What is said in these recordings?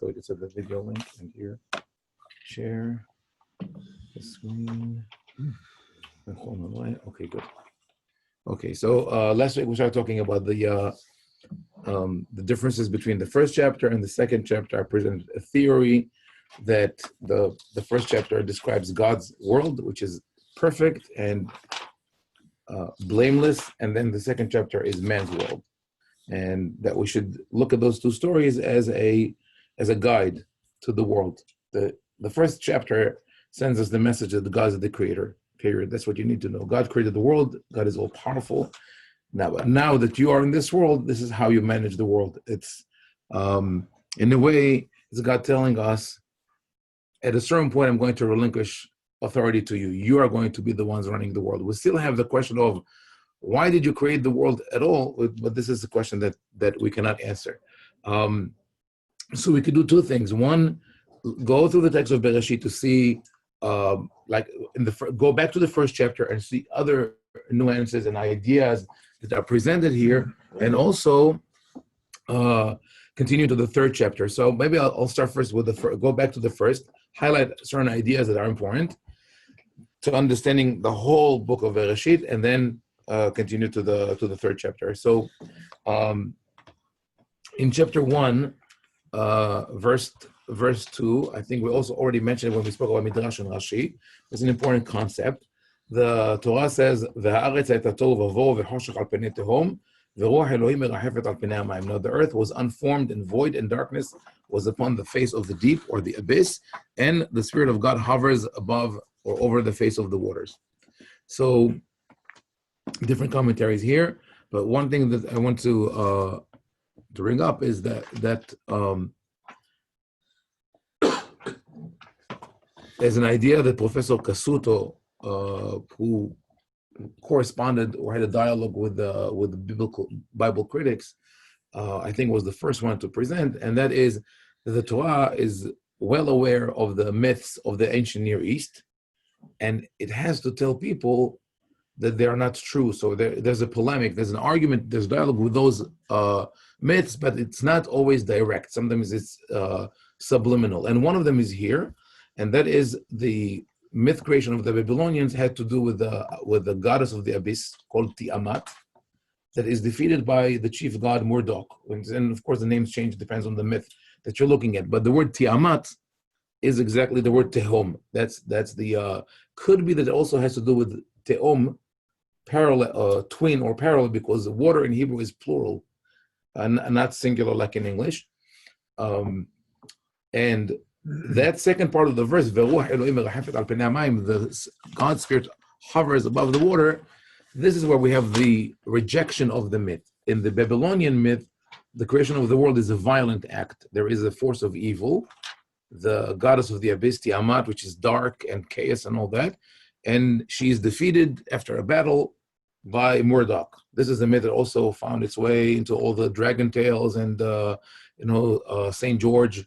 So we just have the video link and here. Share the screen. Okay, good. Okay, so last week we started talking about the differences between the first chapter and the second chapter. I presented a theory that the first chapter describes God's world, which is perfect and blameless, and then the second chapter is man's world, and that we should look at those two stories as a guide to the world. The first chapter sends us the message that God is the creator, period. That's what you need to know. God created the world. God is all powerful. Now that you are in this world, this is how you manage the world. It's, in a way, it's God telling us, at a certain point, I'm going to relinquish authority to you. You are going to be the ones running the world. We still have the question of, why did you create the world at all? But this is a question that we cannot answer. So we could do two things. One, go through the text of Bereshit to see, go back to the first chapter and see other nuances and ideas that are presented here, and also continue to the third chapter. So maybe I'll start first with go back to the first, highlight certain ideas that are important to understanding the whole book of Bereshit, and then continue to the third chapter. So in chapter 1, verse 2, I think we also already mentioned when we spoke about Midrash and Rashi. It's an important concept. The Torah says, "V'ha'aretz hayta tohu v'vohu v'choshech al penei tehom, v'ruach Elohim merachefet al penei hamayim." Now the earth was unformed and void, and darkness was upon the face of the deep or the abyss, and the Spirit of God hovers above or over the face of the waters. So different commentaries here, but one thing that I want to bring up is that there's an idea that Professor Casuto, who corresponded or had a dialogue with the Bible critics, I think was the first one to present, and that is that the Torah is well aware of the myths of the ancient Near East, and it has to tell people that they are not true. So there's a polemic, there's an argument, there's dialogue with those myths, but it's not always direct. Sometimes it's subliminal. And one of them is here, and that is the myth creation of the Babylonians had to do with the goddess of the abyss called Tiamat, that is defeated by the chief god Marduk. And of course the names change, depends on the myth that you're looking at. But the word Tiamat is exactly the word Tehom. That's the could be that it also has to do with Tehom, parallel, twin or parallel, because the water in Hebrew is plural and not singular like in English. And that second part of the verse, the God's Spirit hovers above the water, this is where we have the rejection of the myth. In the Babylonian myth, the creation of the world is a violent act. There is a force of evil, the goddess of the abyss, Tiamat, which is dark and chaos and all that, and she is defeated after a battle by Marduk. This is a myth that also found its way into all the dragon tales and Saint George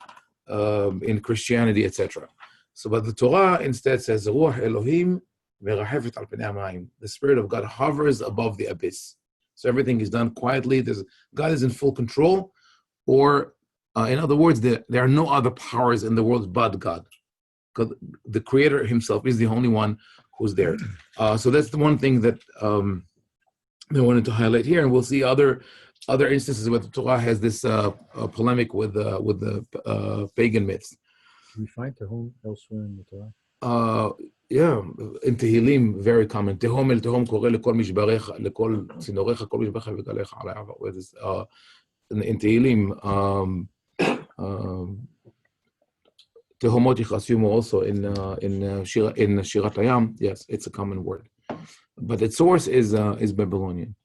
in Christianity, etc. So, but the Torah instead says, "Ruach Elohim merachefet al penei hamayim." The Spirit of God hovers above the abyss. So everything is done quietly. God is in full control, or in other words, there are no other powers in the world but God. God, the Creator Himself, is the only one who's there. So that's the one thing that I wanted to highlight here, and we'll see other instances where the Torah has this polemic with the pagan myths. Do we find Tehom elsewhere in the Torah? Yeah, in Tehillim, very common. Tehom el Tehom kore lekol mishbarecha, lekol tzinorecha, kol mishbarecha v'galecha alei. In Tehillim, Tehomot yichasimu also in Shirat Hayam. Yes, it's a common word, but its source is Babylonian.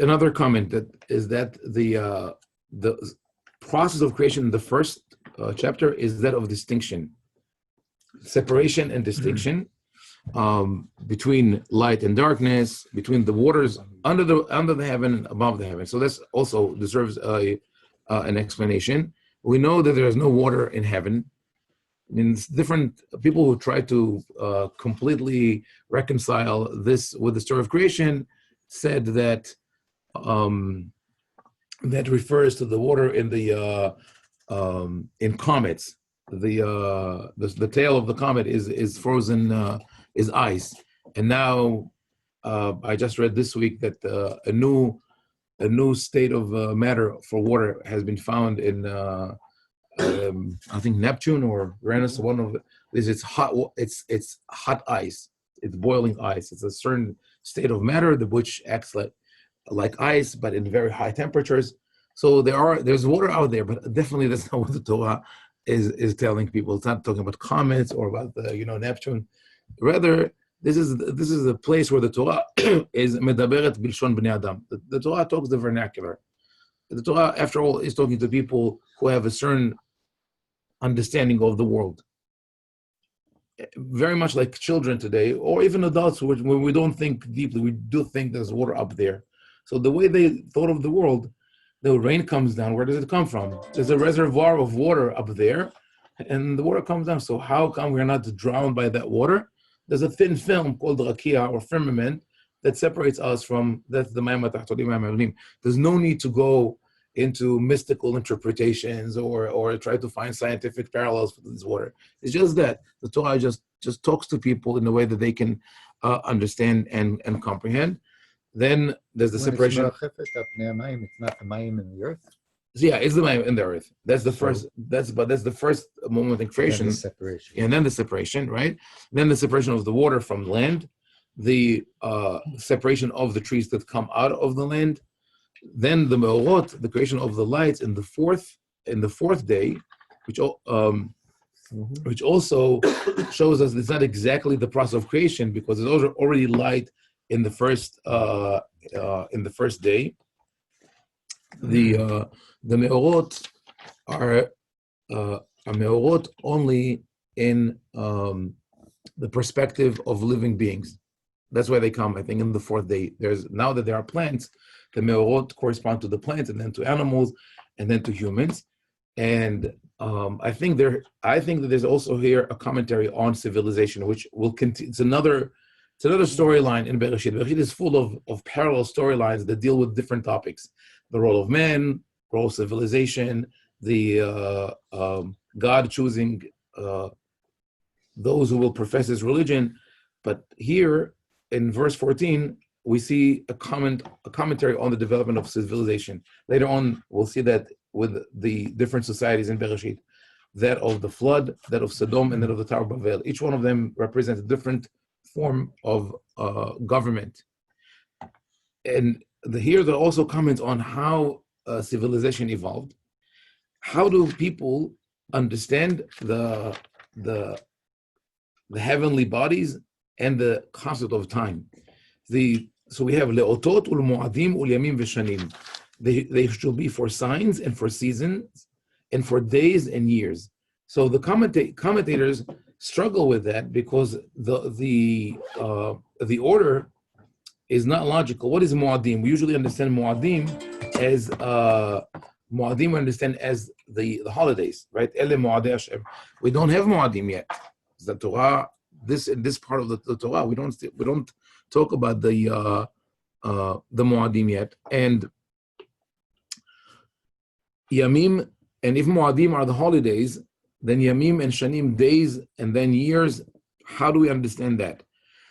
Another comment that the process of creation in the first chapter is that of distinction, separation and distinction between light and darkness, between the waters under the heaven and above the heaven. So this also deserves an explanation. We know that there is no water in heaven. I mean, it's different people who try to completely reconcile this with the story of creation said that that refers to the water in the in comets. The tail of the comet is frozen, is ice, and now I just read this week that a new state of matter for water has been found in I think Neptune or Uranus. One of this, it's hot. It's hot ice. It's boiling ice. It's a certain state of matter which acts like ice, but in very high temperatures. So there's water out there, but definitely that's not what the Torah is telling people. It's not talking about comets or about the Neptune. Rather, this is a place where the Torah is medaberet bilshon bnei adam. The Torah talks the vernacular. The Torah, after all, is talking to people who have a certain understanding of the world. Very much like children today, or even adults, when we don't think deeply, we do think there's water up there. So the way they thought of the world, the rain comes down, where does it come from? There's a reservoir of water up there, and the water comes down. So how come we're not drowned by that water? There's a thin film called rakia, or firmament, that separates us from, that's the Mayim HaTachtonim. There's no need to go into mystical interpretations or try to find scientific parallels for this water. It's just that the Torah just talks to people in a way that they can understand and comprehend. Then there's the separation. It's not the Mayim in the earth. Yeah, it's the Mayim in the earth. That's the first. That's the first moment in creation. And the separation. And then the separation, right? Then the separation of the water from land, the separation of the trees that come out of the land. Then the meorot, the creation of the lights in the fourth day, which also shows us it's not exactly the process of creation, because there's already light in the first day. The meorot are meorot only in the perspective of living beings. That's why they come, I think, in the fourth day. Now that there are plants, the meorot correspond to the plants, and then to animals, and then to humans. And I think that there's also here a commentary on civilization, which will continue. It's another storyline in Bereshit. Bereshit is full of parallel storylines that deal with different topics: the role of man, role of civilization, the God choosing those who will profess his religion. But here in verse 14, we see a commentary on the development of civilization. Later on, we'll see that with the different societies in Bereshit, that of the flood, that of Sodom, and that of the Tower of Babel. Each one of them represents a different form of government. And here there also comments on how civilization evolved. How do people understand the heavenly bodies and the concept of time? So we have le'otot ul-mu'adim ul-yamim v'shanim. They should be for signs and for seasons and for days and years. So the commentators struggle with that, because the order is not logical. What is mu'adim? We usually understand mu'adim as the holidays, right? Ele mu'adei Hashem. We don't have mu'adim yet. The Torah, this part of the Torah, we don't talk about the mu'adim yet. And yamim, and if mu'adim are the holidays, then yamim and shanim, days and then years. How do we understand that?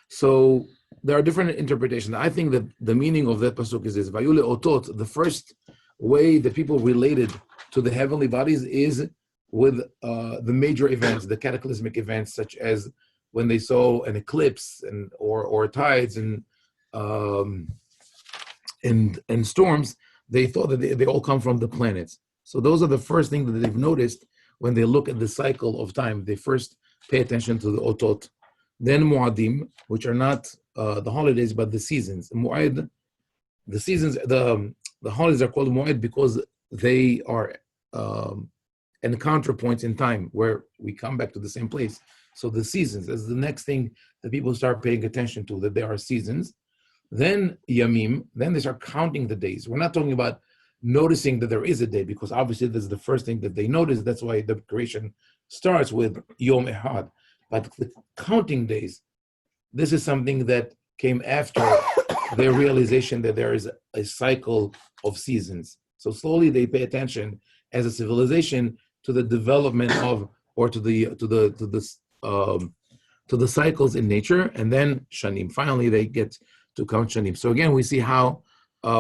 So there are different interpretations. I think that the meaning of that pasuk is this: Vayule otot. The first way that people related to the heavenly bodies is with the major events, the cataclysmic events, such as when they saw an eclipse or tides and storms. They thought that they all come from the planets. So those are the first things that they've noticed when they look at the cycle of time. They first pay attention to the otot. Then mu'adim, which are not the holidays but the seasons. Mu'ad, the seasons, the holidays are called mu'ad because they are encounter points in time where we come back to the same place. So the seasons is the next thing that people start paying attention to, that there are seasons. Then yamim, then they start counting the days. We're not talking about noticing that there is a day, because obviously this is the first thing that they notice. That's why the creation starts with Yom Ehad. But the counting days, this is something that came after their realization that there is a cycle of seasons. So slowly they pay attention as a civilization to the development of, or to the cycles in nature, and then shanim. Finally, they get to count shanim. So again, we see how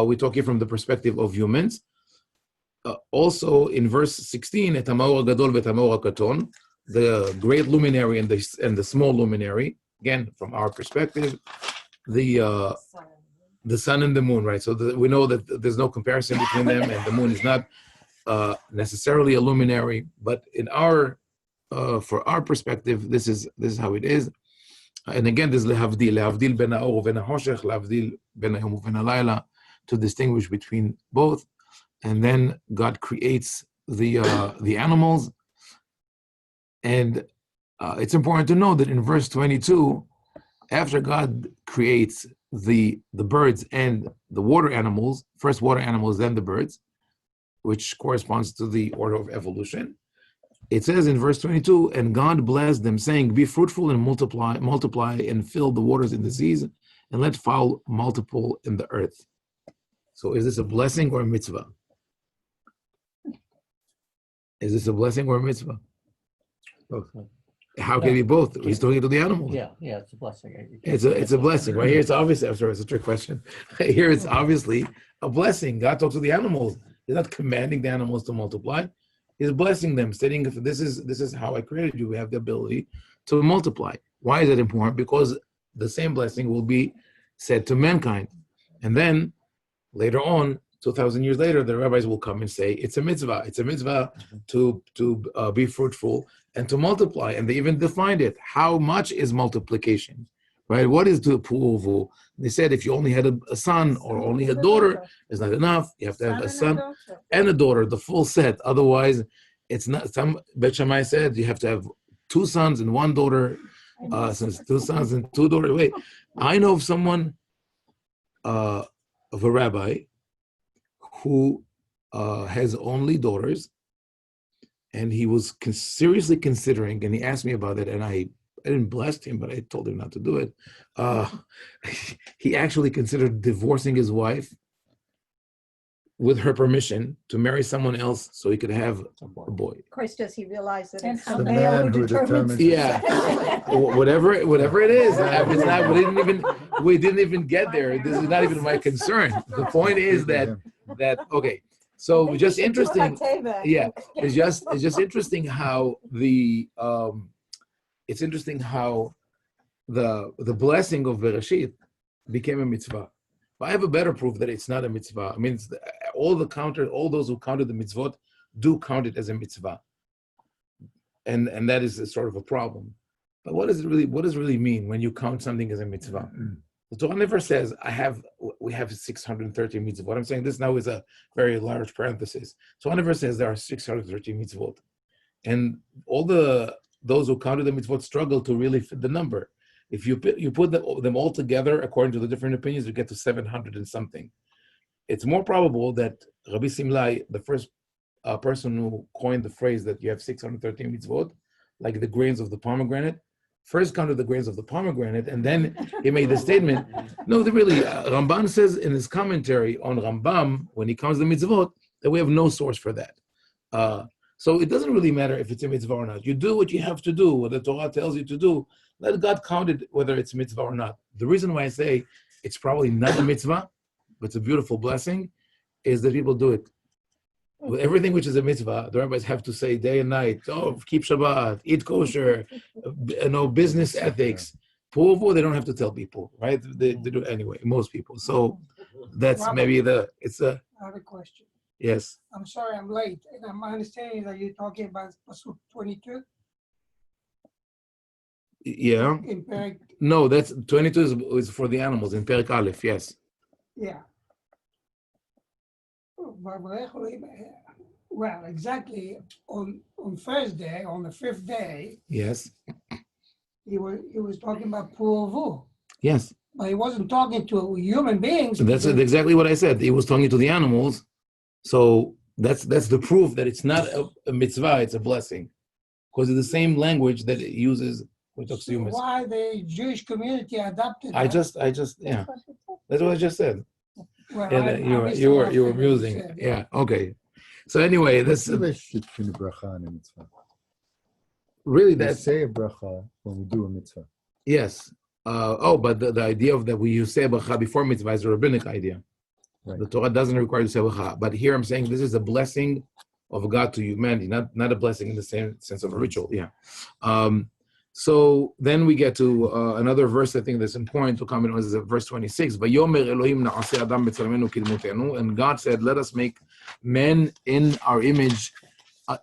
we talk here from the perspective of humans. Also, in verse 16, et hamaor gadol v'et hamaor hakaton, the great luminary and the small luminary. Again, from our perspective, the sun and the moon, right? So we know that there's no comparison between them, and the moon is not necessarily a luminary, but in our for our perspective, this is how it is. And again, this is lehavdil ben ha'or uven ha'choshech, lehavdil ben hayom uven ha'layla, to distinguish between both. And then God creates the animals, and it's important to know that in verse 22, after God creates the birds and the water animals, first water animals, then the birds, which corresponds to the order of evolution. It says in verse 22, and God blessed them, saying, be fruitful and multiply and fill the waters in the seas, and let fowl multiple in the earth. So is this a blessing or a mitzvah? Is this a blessing or a mitzvah? Both. How can it be both? He's talking to the animals. Yeah, it's a blessing. It's a blessing. Right here, it's obviously, I'm sorry, it's a trick question. Here, it's obviously a blessing. God talks to the animals. He's not commanding the animals to multiply. He's blessing them, stating, this is how I created you. We have the ability to multiply. Why is it important? Because the same blessing will be said to mankind. And then later on, 2,000 years later, the rabbis will come and say, it's a mitzvah. It's a mitzvah to be fruitful and to multiply. And they even defined it. How much is multiplication? Right? What is the pu'uvu? They said if you only had a son or only a daughter, it's not enough. You have to have a son and a daughter, the full set. Otherwise, it's not. Some Bet Shammai said you have to have 2 sons and 1 daughter. Since 2 sons and 2 daughters. Wait, I know of someone, of a rabbi, who has only daughters, and he was seriously considering, and he asked me about it, and I didn't bless him, but I told him not to do it. He actually considered divorcing his wife with her permission to marry someone else so he could have a boy. Of course, does he realize that it's the the man male who who determines? determines. Yeah, whatever it is. It's not, we didn't even get there. This is not even my concern. The point is that okay. So just interesting. Yeah, it's just interesting how the blessing of Bereshit became a mitzvah. But I have a better proof that it's not a mitzvah. I mean, all those who counted the mitzvot do count it as a mitzvah, and that is a sort of a problem. But what does it really mean when you count something as a mitzvah? The Torah never says we have 630 mitzvot. I'm saying this now is a very large parenthesis. Torah never says there are 630 mitzvot, and all those who counted the mitzvot struggle to really fit the number. If you put them all together, according to the different opinions, you get to 700 and something. It's more probable that Rabbi Simlai, the first person who coined the phrase that you have 613 mitzvot, like the grains of the pomegranate, first counted the grains of the pomegranate, and then he made the statement. No, Ramban says in his commentary on Rambam, when he counts the mitzvot, that we have no source for that. So it doesn't really matter if it's a mitzvah or not. You do what you have to do, what the Torah tells you to do. Let God count it, whether it's mitzvah or not. The reason why I say it's probably not a mitzvah, but it's a beautiful blessing, is that people do it. With everything which is a mitzvah, the rabbis have to say day and night, keep Shabbat, eat kosher, business ethics. Pu'uvu, they don't have to tell people, right? They do it anyway, most people. So that's Robert, maybe I have a question. Yes. I'm sorry I'm late. And my understanding that you're talking about Pasuk 22 Yeah. in Perek. No, that's 22 is for the animals in Perek Aleph, yes. Yeah. Well, exactly on Thursday, on the 5th day, Yes. he was talking about Pu'uvu, Yes. but he wasn't talking to human beings. That's exactly what I said. He was talking to the animals. So that's the proof that it's not a mitzvah, it's a blessing. Because it's the same language that it uses when it talks to So humans. why the Jewish community adopted I that? just, yeah. That's what I just said. Well, And I you missed you the were whole you were thing that you musing. said, Yeah. Okay. So anyway, What's this the relationship between the bracha and the mitzvah? really We that's say a bracha when we do a mitzvah. yes. But the idea of that we use say bracha before mitzvah is a rabbinic idea. Right. The Torah doesn't require you to say bracha. But here I'm saying this is a blessing of God to humanity, not a blessing in the same sense of a ritual. Yeah. So then we get to another verse I think that's important to comment on is verse 26. Vayomer Elohim na'aseh adam b'tzelmenu kidmutenu, and God said, let us make men in our image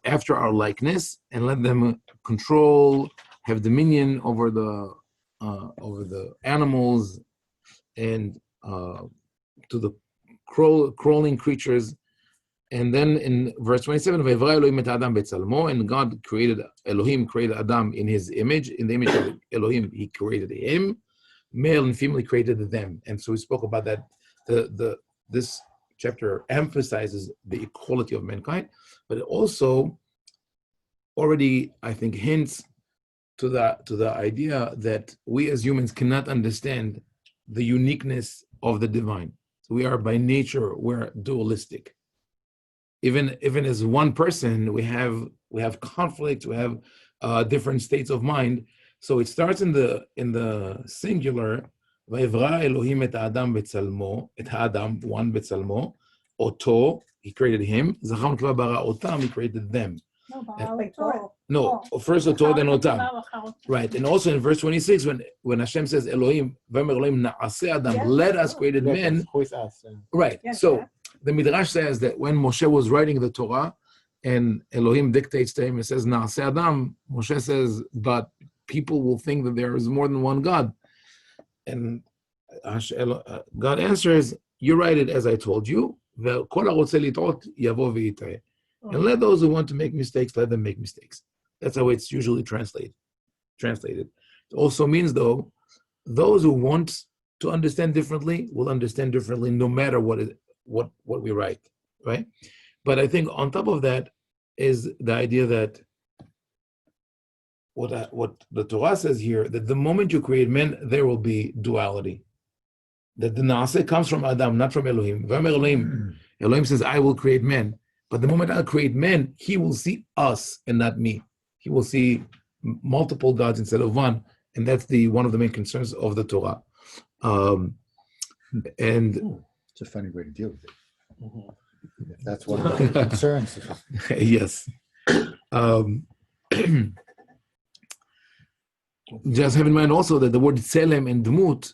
after our likeness, and let them control, have dominion over the animals and to the crawling creatures. And then in verse 27, "Vayivra Elohim et Adam betzalmo," and God created, Elohim created Adam in his image. In the image of Elohim, he created him. Male and female, he created them. And so we spoke about that. This chapter emphasizes the equality of mankind, but it also already, I think, hints to the idea that we as humans cannot understand the uniqueness of the divine. So we are by nature, we're dualistic. Even as one person, we have conflict, we have different states of mind. So it starts in the singular. Vayivra Elohim et Adam betzalmo, et Adam one betzalmo, oto, he created him. Zachar u'nekeva bara otam, he created them. No, first oto then otam. Right, and also in verse 26, when Hashem says Elohim, Vayomer Elohim na'aseh Adam, Yes. let us created men. Who is us? Right. Yes, So yeah. the Midrash says that when Moshe was writing the Torah and Elohim dictates to him, it says, Na'aseh Adam, Moshe says, but people will think that there is more than one God. And God answers, you write it as I told you. And let those who want to make mistakes, let them make mistakes. That's how it's usually translated. It also means, though, those who want to understand differently will understand differently no matter what we write, right? But I think on top of that is the idea that what the Torah says here, that the moment you create men, there will be duality. That the Naaseh comes from Adam, not from Elohim. Elohim says, I will create men. But the moment I create men, he will see us and not me. He will see multiple gods instead of one. And that's one of the main concerns of the Torah. And It's a funny way to deal with it. If that's one of the concerns. yes. Just have in mind also that the word tselem and dmut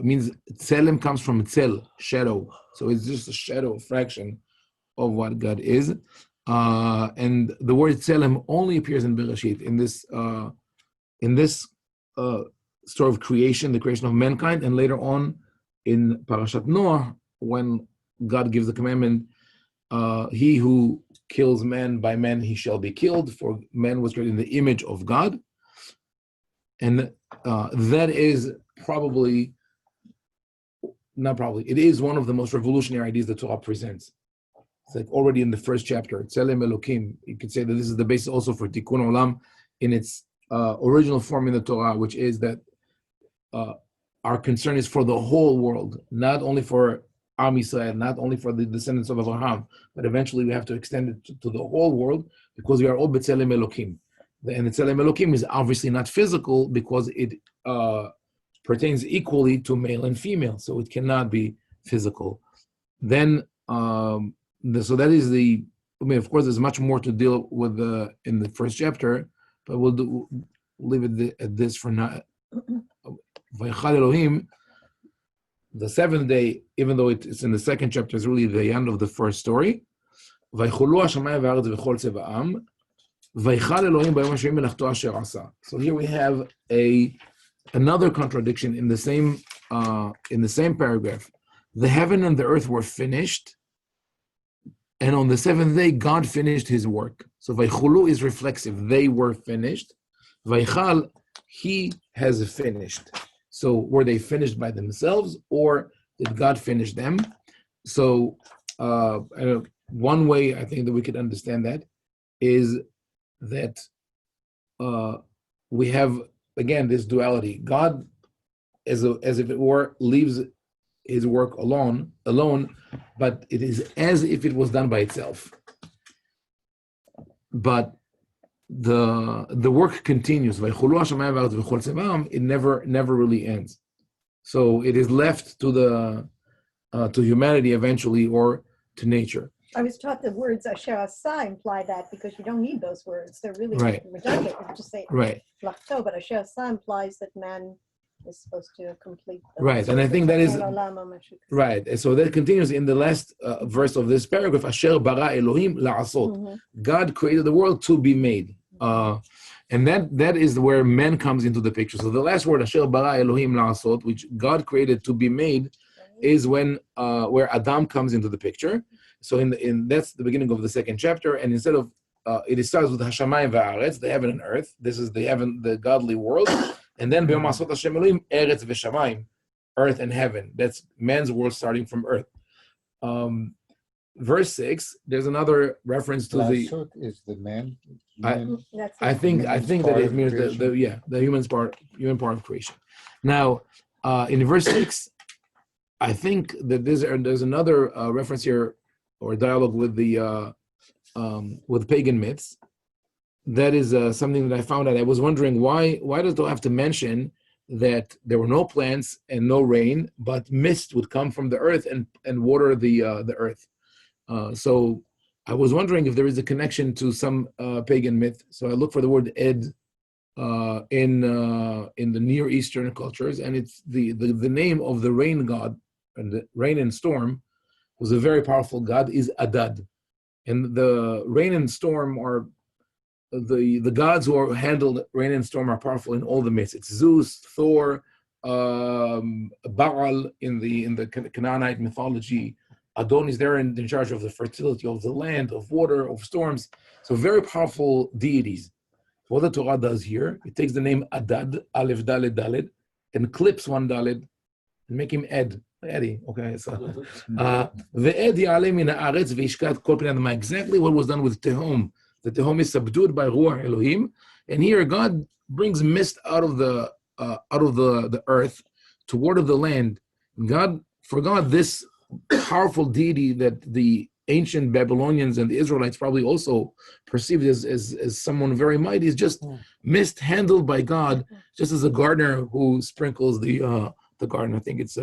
means tselem comes from tzel, shadow. So it's just a shadow, a fraction of what God is. And the word tselem only appears in Bereshit, in this story of creation, the creation of mankind, and later on in Parashat Noah, when God gives the commandment, he who kills man by man, he shall be killed, for man was created in the image of God. And that is it is one of the most revolutionary ideas the Torah presents. It's like already in the first chapter, Tzelem Elokim. You could say that this is the basis also for Tikkun Olam in its original form in the Torah, which is that our concern is for the whole world, not only for Am Yisrael, not only for the descendants of Abraham, but eventually we have to extend it to the whole world because we are all B'Tzelem Elokim. And the Tzelem Elokim is obviously not physical because it pertains equally to male and female, so it cannot be physical. Then, so that is of course, there's much more to deal with in the first chapter, but we'll leave it at this for now. Vaychal Elohim, the seventh day, even though it's in the second chapter, is really the end of the first story. Vaychulu hashamayim v'haaretz v'chol tzeva'am. Vaychal Elohim b'yom hashemim melachto asher asa. So here we have another contradiction in the same paragraph. The heaven and the earth were finished, and on the seventh day, God finished his work. So Vaychulu is reflexive. They were finished. Vaychal, he has finished. So were they finished by themselves, or did God finish them? So one way I think that we could understand that is that we have, again, this duality. God, as if it were, leaves his work alone, but it is as if it was done by itself. But the work continues. It never really ends. So it is left to humanity eventually, or to nature. I was taught the words asher asa imply that, because you don't need those words. They're really Right. redundant. You just say Right. lachto, but asher asa implies that man is supposed to complete the Right, and I think that is right. And so that continues in the last verse of this paragraph. Asher bara Elohim la'asot. God created the world to be made, and that is where man comes into the picture. So the last word, Asher bara Elohim la'asot, which God created to be made, is when where Adam comes into the picture. So in that's the beginning of the second chapter, and instead of it starts with Hashamayim va'aretz, the heaven and earth. This is the godly world. And then B'yom Asot Hashem Elohim, Eretz v'Shamayim, earth and heaven. That's man's world starting from earth. Verse 6, there's another reference to Lasot is the man. I think that it means the human part of creation. Now, in verse 6, I think that there's another reference here, or dialogue with pagan myths. That is something that I found out. I was wondering why does Torah have to mention that there were no plants and no rain, but mist would come from the earth and water the earth. So I was wondering if there is a connection to some pagan myth. So I looked for the word Ed in the Near Eastern cultures, and it's the name of the rain god, and the rain and storm was a very powerful god, is Adad, and the rain and storm are the gods who handle rain and storm are powerful in all the myths. It's Zeus, Thor, Baal in the Canaanite mythology. Adon is there in charge of the fertility of the land, of water, of storms. So very powerful deities. What the Torah does here, it takes the name Adad, Aleph Daled Daled, and clips one Daled and make him Ed. Eddie, okay. So, exactly what was done with Tehom. The Tehom is subdued by Ruach Elohim, and here God brings mist out of the earth to water the land. For God, this powerful deity that the ancient Babylonians and the Israelites probably also perceived as someone very mighty is just mist handled by God, just as a gardener who sprinkles the garden. I think it's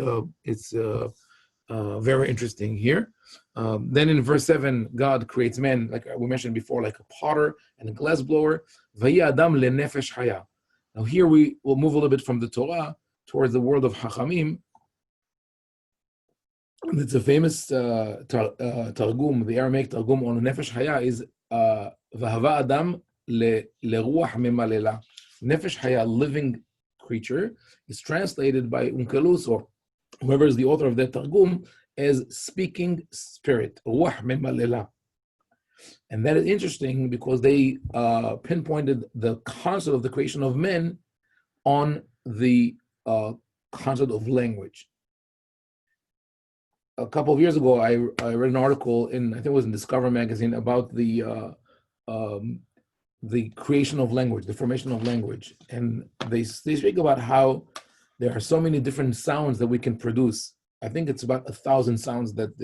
very interesting here. Then in verse 7, God creates man, like we mentioned before, like a potter and a glass blower. Vayi Adam lenefesh haya. Now here we will move a little bit from the Torah towards the world of Hachamim. And it's a famous Targum, the Aramaic Targum on Nefesh Haya is Vahava Adam leruach memalela. Nefesh Haya, living creature, is translated by Unkelus, or whoever is the author of that Targum, as speaking spirit, ruach memalela. And that is interesting because they pinpointed the concept of the creation of men on the concept of language. A couple of years ago, I read an article I think it was in Discover magazine, about the creation of language, the formation of language, and they speak about how there are so many different sounds that we can produce. I think it's about 1,000 sounds that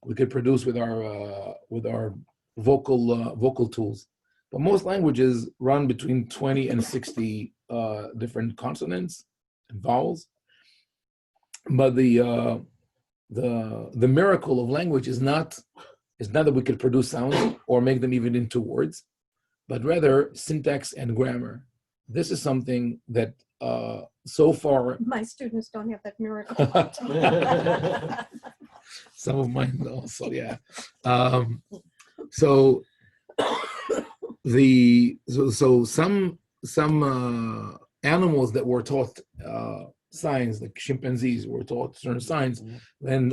we could produce with our vocal tools. But most languages run between 20 and 60 different consonants and vowels. But the miracle of language is not that we could produce sounds or make them even into words, but rather syntax and grammar. This is something that so far my students don't have that miracle. Some of mine also, yeah. So some animals that were taught signs, like chimpanzees were taught certain signs,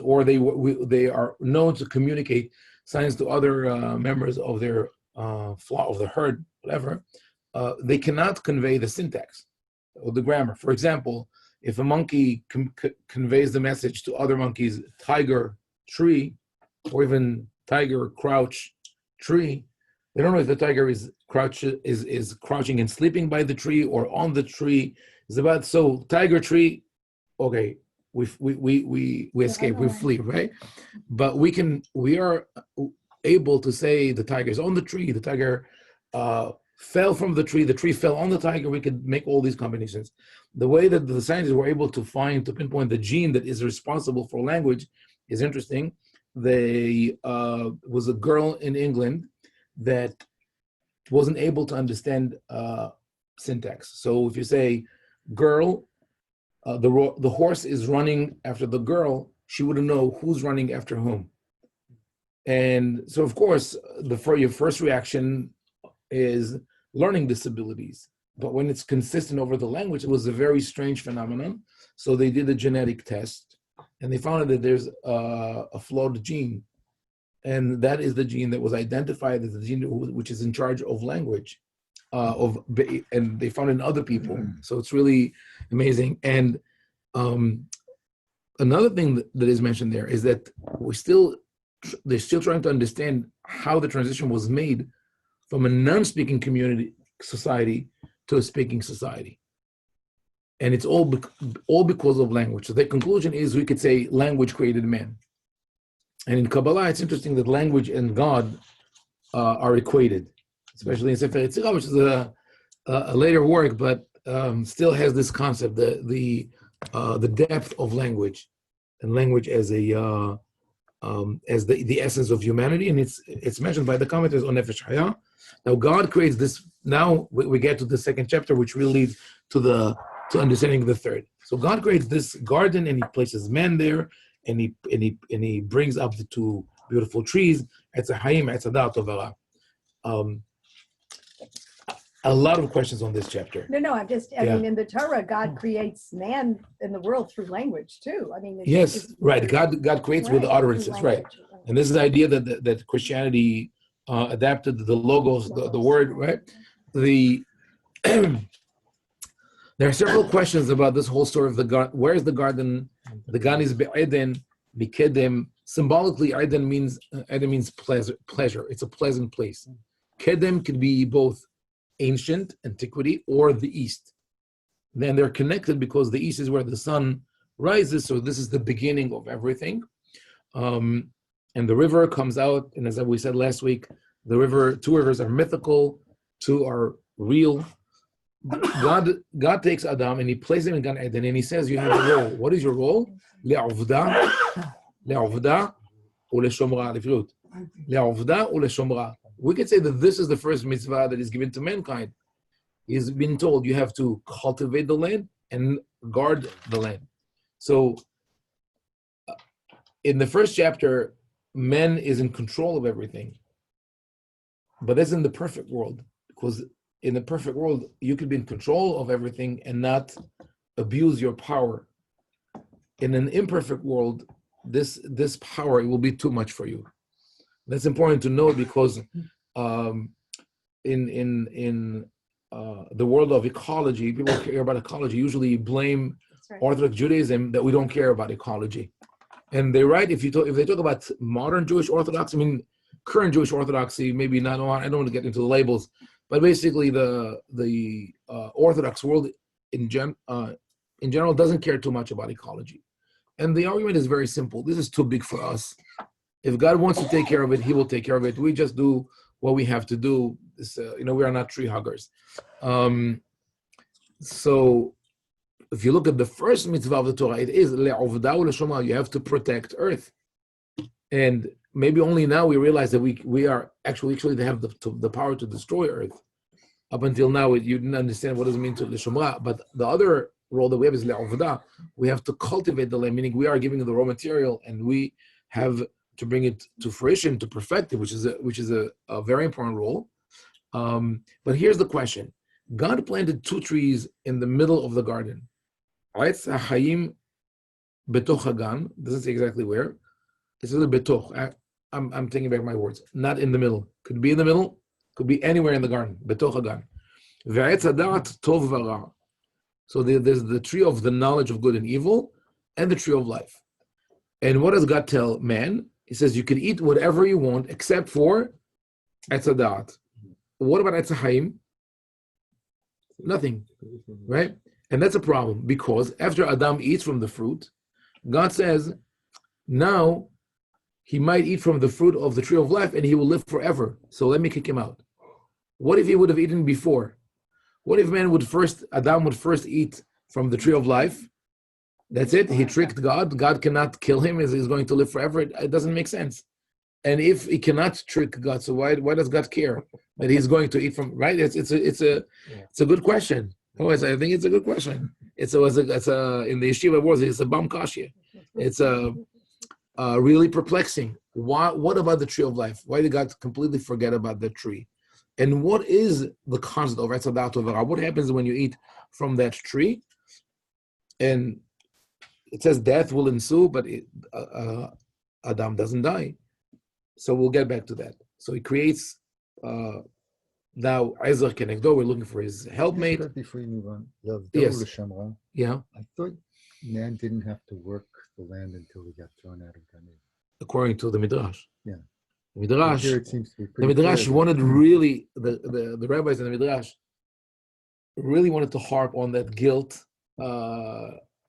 or they are known to communicate signs to other members of their flock, of the herd, whatever. They cannot convey the syntax or the grammar. For example, if a monkey conveys the message to other monkeys, tiger, tree, or even tiger, crouch, tree, they don't know if the tiger is crouching and sleeping by the tree or on the tree. It's about, so tiger, tree, okay, we escape, we flee, right? But we are able to say the tiger is on the tree, the tiger fell from the tree fell on the tiger. We could make all these combinations. The way that the scientists were able to pinpoint the gene that is responsible for language is interesting. They was a girl in England that wasn't able to understand syntax. So if you say girl, the horse is running after the girl, she wouldn't know who's running after whom. And so, of course, your first reaction is learning disabilities. But when it's consistent over the language, it was a very strange phenomenon. So they did a genetic test, and they found that there's a flawed gene. And that is the gene that was identified as the gene which is in charge of language, and they found it in other people. So it's really amazing. And another thing that is mentioned there is that they're still trying to understand how the transition was made from a non-speaking society to a speaking society. And it's all because of language. So the conclusion is we could say language created man. And in Kabbalah, it's interesting that language and God are equated, especially in Sefer Yetzirah, which is a later work, but still has this concept, the depth of language, and language as the essence of humanity. And it's mentioned by the commentators on Nefesh Haya. Now God creates this. Now we get to the second chapter, which will lead to understanding the third. So God creates this garden, and He places man there. And he brings up the two beautiful trees. It's a Haim, it's a Torah. A lot of questions on this chapter. No, I mean, in the Torah, God creates man in the world through language too. I mean, Yes, right. God creates with utterances, right? And this is the idea that Christianity adapted the logos, the word, right? There are several questions about this whole story of the garden. Where is the garden? The garden is be'eden, bikedem. Symbolically, Eden means pleasure. It's a pleasant place. Kedem could be both ancient antiquity or the east. Then they're connected because the east is where the sun rises. So this is the beginning of everything. And the river comes out. And as we said last week, two rivers are mythical, two are real. God takes Adam and He places him in Gan Eden, and He says, you have a role. What is your role? Le'ovda u'leshomra. Le'ovda u'leshomra. We could say that this is the first mitzvah that is given to mankind. He's been told you have to cultivate the land and guard the land. So in the first chapter, man is in control of everything. But that's in the perfect world, because in the perfect world, you could be in control of everything and not abuse your power. In an imperfect world, this power, it will be too much for you. That's important to know, because in the world of ecology, people who care about ecology usually blame Orthodox Judaism that we don't care about ecology. And they're right. If they talk about modern Jewish Orthodoxy, I mean current Jewish Orthodoxy, maybe not. I don't want to get into the labels. But basically, the Orthodox world in general doesn't care too much about ecology, and the argument is very simple. This is too big for us. If God wants to take care of it, He will take care of it. We just do what we have to do. We are not tree huggers. So, if you look at the first mitzvah of the Torah, it is le'ovda u'leshomra. You have to protect earth, and maybe only now we realize that we are actually have the power to destroy earth. Up until now, you didn't understand what does it mean to l'shomra. But the other role that we have is le'ovda. We have to cultivate the land, meaning we are giving the raw material, and we have to bring it to fruition, to perfect it, which is a very important role. But here's the question: God planted two trees in the middle of the garden. Eitz ha'chaim betoch hagan. Doesn't say exactly where. It's a betoch. I'm taking back my words. Not in the middle. Could be in the middle. Could be anywhere in the garden. Betoch hagan. Ve'etz hadat tov v'ra. So there's the tree of the knowledge of good and evil, and the tree of life. And what does God tell man? He says you can eat whatever you want except for etz hadat. What about etz haim? Nothing, right? And that's a problem, because after Adam eats from the fruit, God says, now he might eat from the fruit of the tree of life and he will live forever. So let me kick him out. What if he would have eaten before? What if Adam would first eat from the tree of life? That's it. He tricked God. God cannot kill him as he's going to live forever. It doesn't make sense. And if he cannot trick God, so why does God care that he's going to eat from? Right? It's a good question. I think it's a good question. It's a in the yeshiva wars. It's a bam kashya. It's really perplexing. What about the tree of life? Why did God completely forget about the tree? And what is the concept of Etz Hadat Tov Hara? What happens when you eat from that tree? And it says death will ensue, but Adam doesn't die. So we'll get back to that. So he creates now Ezer Kenegdo. We're looking for his helpmate. Before you move on, Yes. Yeah. I thought man didn't have to work the land until he got thrown out of Gan Eden. According to the Midrash. Yeah. The Midrash. Here it seems to be The pretty Midrash clear wanted really the rabbis in the Midrash really wanted to harp on that guilt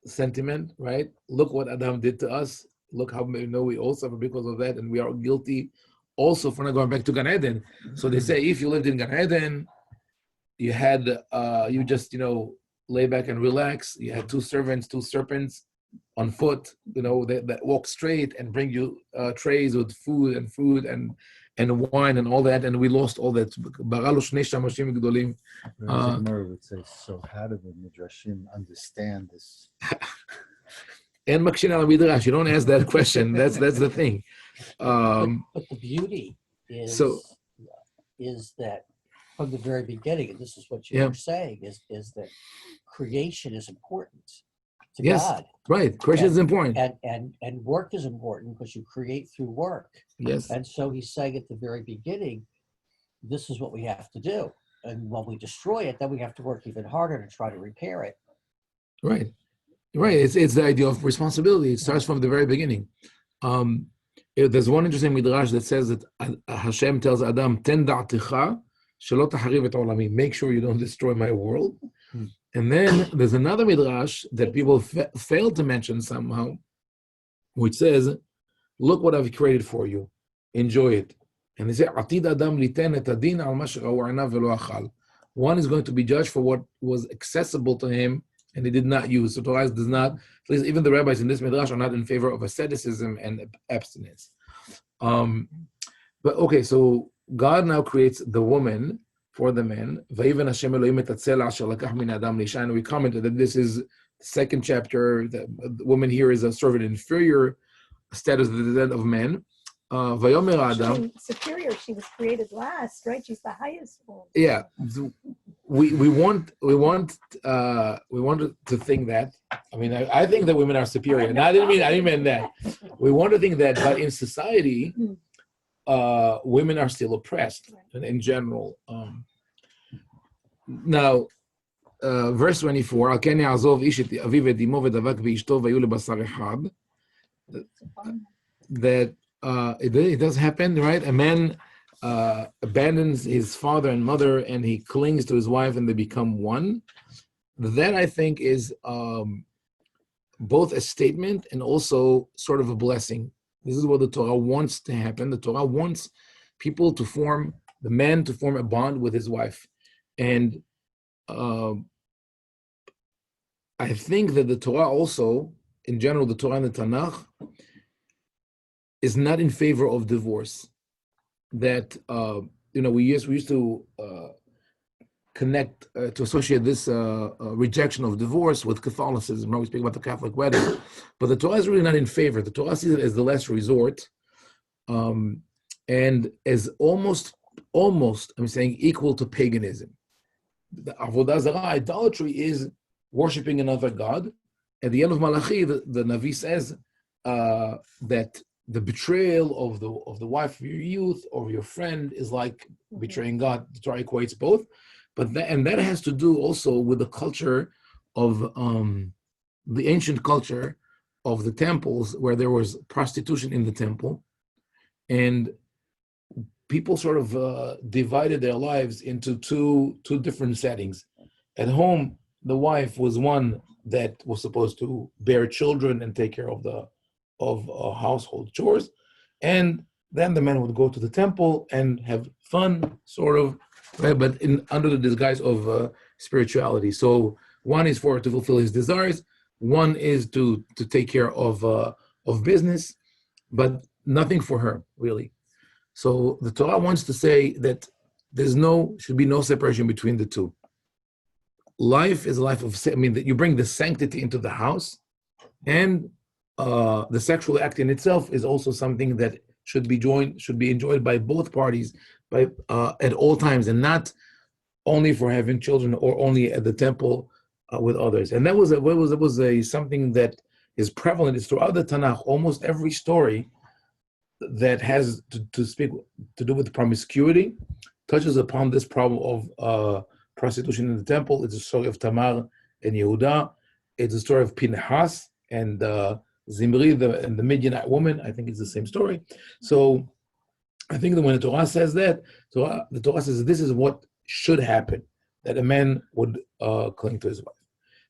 sentiment, right? Look what Adam did to us. Look how we all suffer because of that, and we are guilty also for not going back to Gan Eden. So they say if you lived in Gan Eden, you had you just lay back and relax. You had two serpents on foot, that walk straight and bring you trays with food and wine and all that, and we lost all that. Gemara would say, so how do the Midrashim understand this? And Makshin al Midrash, you don't ask that question. That's the thing. But the beauty is that from the very beginning, and this is what you were saying, is that creation is important to God. Right. Creation is important. And work is important because you create through work. Yes. And so he's saying at the very beginning, this is what we have to do. And when we destroy it, then we have to work even harder to try to repair it. Right. It's the idea of responsibility. It starts from the very beginning. There's one interesting midrash that says that Hashem tells Adam, "Ten da'aticha shelo tahariv et olami." Make sure you don't destroy my world. And then there's another midrash that people fail to mention somehow, which says, "Look what I've created for you. Enjoy it." And they say, "Atid Adam liten et adin al ma sherahu einav velo achal." One is going to be judged for what was accessible to him and he did not use. So Torah does not, at least even the rabbis in this midrash are not in favor of asceticism and abstinence. But okay, so God now creates the woman for the man. And we commented that this is the second chapter. The woman here is a sort of an inferior status than that of men. Superior, she was created last, right? She's the highest one. Yeah. We want to think that. I mean, I think that women are superior. And I didn't mean that. We want to think that, but in society, women are still oppressed in general. Now, verse 24, that it does happen, right? A man abandons his father and mother and he clings to his wife and they become one. That, I think, is both a statement and also sort of a blessing. This is what the Torah wants to happen. The Torah wants people to form, the man to form a bond with his wife. And I think that the Torah also, in general, the Torah and the Tanakh, is not in favor of divorce. That we used to connect to associate this rejection of divorce with Catholicism. When we speak about the Catholic wedding, but the Torah is really not in favor. The Torah sees it as the last resort, and as almost I'm saying equal to paganism. The Avodah Zarah, idolatry, is worshiping another god. At the end of Malachi, the Navi says that the betrayal of the wife of your youth or your friend is like betraying God. The Torah equates both, but that has to do also with the culture of the ancient culture of the temples, where there was prostitution in the temple, and people sort of divided their lives into two different settings. At home, the wife was one that was supposed to bear children and take care of the household chores, and then the man would go to the temple and have fun, sort of, right? But under the disguise of spirituality. So one is for to fulfill his desires, one is to take care of business, but nothing for her really. So the Torah wants to say that should be no separation between the two. Life is a life of, that you bring the sanctity into the house, and the sexual act in itself is also something that should be enjoyed by both parties at all times, and not only for having children or only at the temple with others. And that was something that is prevalent. It's throughout the Tanakh. Almost every story that has to do with promiscuity touches upon this problem of prostitution in the temple. It's the story of Tamar and Yehuda. It's the story of Pinchas and Zimri and the Midianite woman. I think it's the same story. So I think that when the Torah says that, the Torah says this is what should happen, that a man would cling to his wife.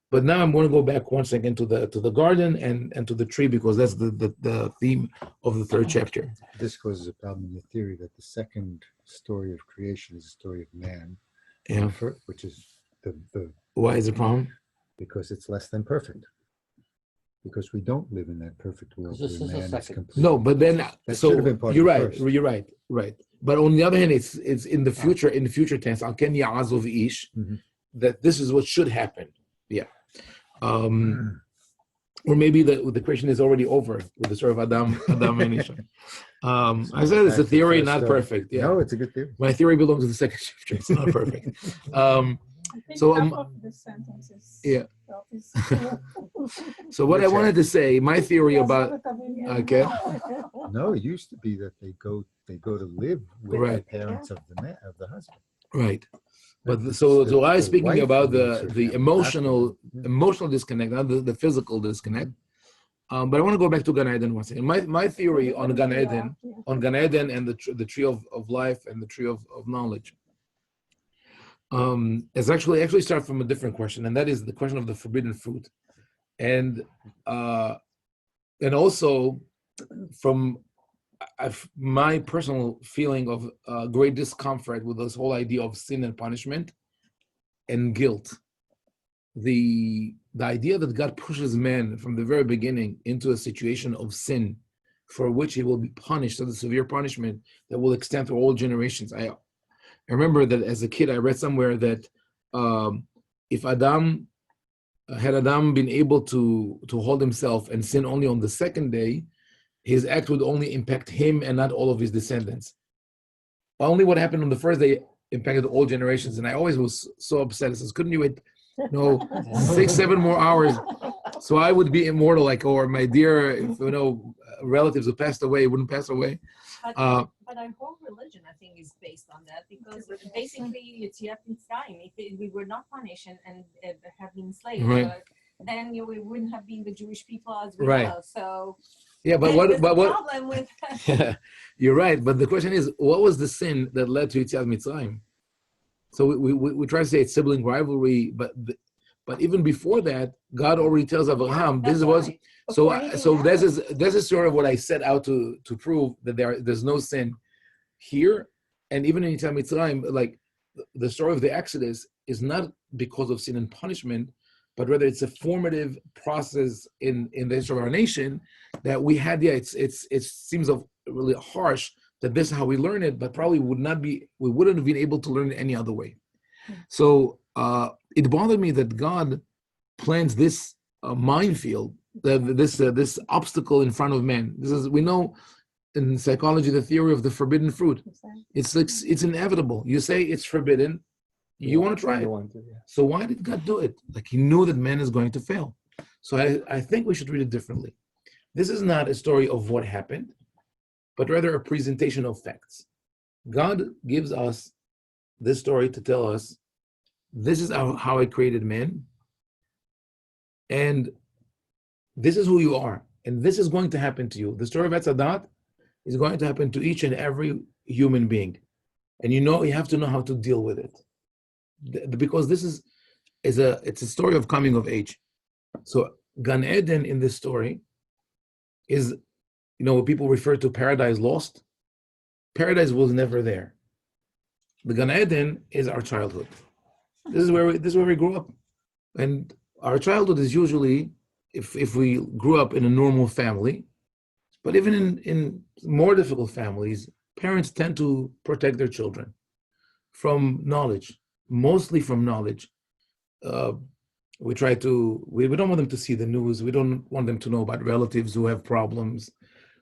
But now I'm going to go back once again to the garden and to the tree, because that's the theme of the third chapter. This causes a problem in the theory that the second story of creation is the story of man, Yeah. which is the Why is it a problem? because it's less than perfect. Because we don't live in that perfect world This where is a man is second. complete. No, but then That should have been part of you're the right. first. You're right. But on the other hand, it's in the future. In the future tense, al ken ya'azov ish, that this is what should happen. Yeah. Or maybe the creation is already over with the story of Adam and Isha. I said it's a theory, not perfect. Yeah. No, it's a good theory. My theory belongs to the second chapter. It's not perfect. I think So, half of the sentence is yeah. is So what I wanted to say, my theory about okay. No, it used to be that they go to live with the Right. parents of the husband. Right. But so I was speaking wife about lives with the them, emotional not the- disconnect, not the physical disconnect. But I want to go back to Gan Eden once again. My theory on Gan Eden, and the tree of life and the tree of knowledge, is actually start from a different question, and that is the question of the forbidden fruit, and also from my personal feeling of great discomfort with this whole idea of sin and punishment and guilt. The idea that God pushes man from the very beginning into a situation of sin for which he will be punished, so the severe punishment that will extend through all generations. I remember that as a kid, I read somewhere that if Adam been able to hold himself and sin only on the second day, his act would only impact him and not all of his descendants. Only what happened on the first day impacted all generations. And I always was so upset. I says, couldn't you wait 6-7 more hours so I would be immortal, or my dear relatives who passed away wouldn't pass away. But our whole religion, I think, is based on that, because basically it's Yet Mitzrayim. If we were not punished and have been slaves, Right. then we wouldn't have been the Jewish people as we Right. know. So Yeah, but there's what a problem with You're right, but the question is, what was the sin that led to Yetziat Mitzrayim? So we try to say it's sibling rivalry, but even before that, God already tells Abraham this was right. so this is sort of what I set out to prove, that there's no sin here, and even in Yetziat Mitzrayim, like the story of the Exodus is not because of sin and punishment, but rather it's a formative process in the history of our nation that we had. Yeah, it seems really harsh that this is how we learn it, but probably we wouldn't have been able to learn it any other way. So it bothered me that God plans this minefield, this obstacle in front of man. We know in psychology the theory of the forbidden fruit. It's inevitable. You say it's forbidden, you want to try it. So why did God do it? Like he knew that man is going to fail. So I think we should read it differently. This is not a story of what happened, but rather a presentation of facts. God gives us this story to tell us, this is how I created man, and this is who you are, and this is going to happen to you. The story of Etzadat is going to happen to each and every human being, and you have to know how to deal with it, because this is it's a story of coming of age. So Gan Eden in this story is, what people refer to paradise lost. Paradise was never there. The Gan Eden is our childhood. This is where we grew up, and our childhood is usually, if we grew up in a normal family, but even in more difficult families, parents tend to protect their children from knowledge, mostly from knowledge. We don't want them to see the news. We don't want them to know about relatives who have problems.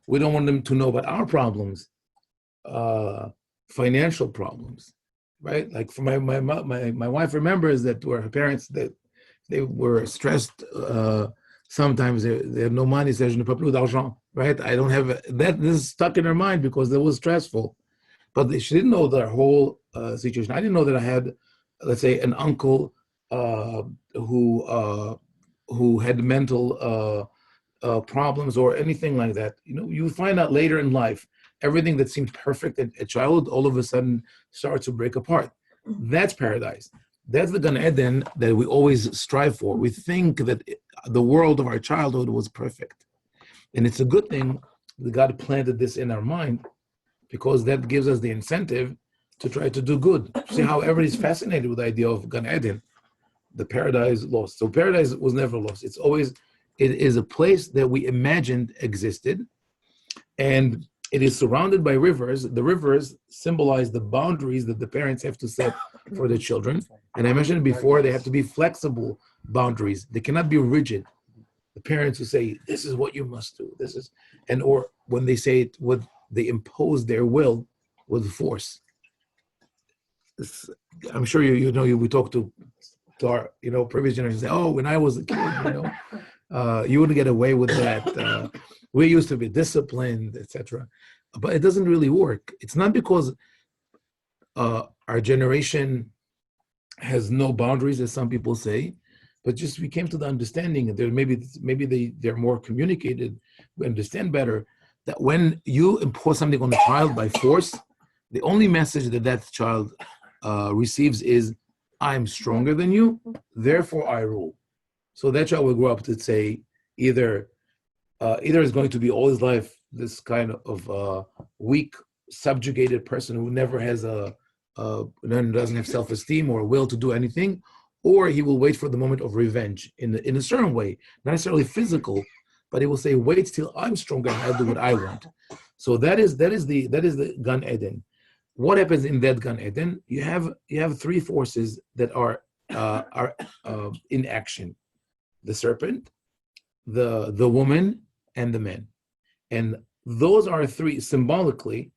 We don't want them to know about our problems, financial problems, right? Like for my wife remembers that where her parents, that they were stressed. Sometimes they have no money, so je n'ai pas plus d'argent, right? I don't have that. This is stuck in her mind because it was stressful. But she didn't know the whole situation. I didn't know that I had, let's say, an uncle who had mental problems or anything like that. You find out later in life, everything that seemed perfect at childhood all of a sudden starts to break apart. That's paradise. That's the Gan Eden that we always strive for. We think that the world of our childhood was perfect. And it's a good thing that God planted this in our mind, because that gives us the incentive to try to do good. See how everybody's fascinated with the idea of Gan Eden, the paradise lost. So paradise was never lost. It is a place that we imagined existed, and it is surrounded by rivers. The rivers symbolize the boundaries that the parents have to set for their children. And I mentioned before, they have to be flexible boundaries. They cannot be rigid. The parents who say, this is what you must do, or when they say it, they impose their will with force. I'm sure we talk to our previous generations. Say, oh, when I was a kid, you wouldn't get away with that. We used to be disciplined, etc. But it doesn't really work. It's not because our generation has no boundaries, as some people say, but just we came to the understanding that maybe they're more communicated, we understand better, that when you impose something on a child by force, the only message that child receives is, I'm stronger than you, therefore I rule. So that child will grow up to say either is going to be all his life this kind of weak, subjugated person who never has doesn't have self-esteem or a will to do anything, or he will wait for the moment of revenge in a certain way, not necessarily physical, but he will say, wait till I'm stronger and I'll do what I want. So that is the Gan Eden. What happens in that Gan Eden? You have three forces that are in action: the serpent, the woman, and the man. And those are three symbolically,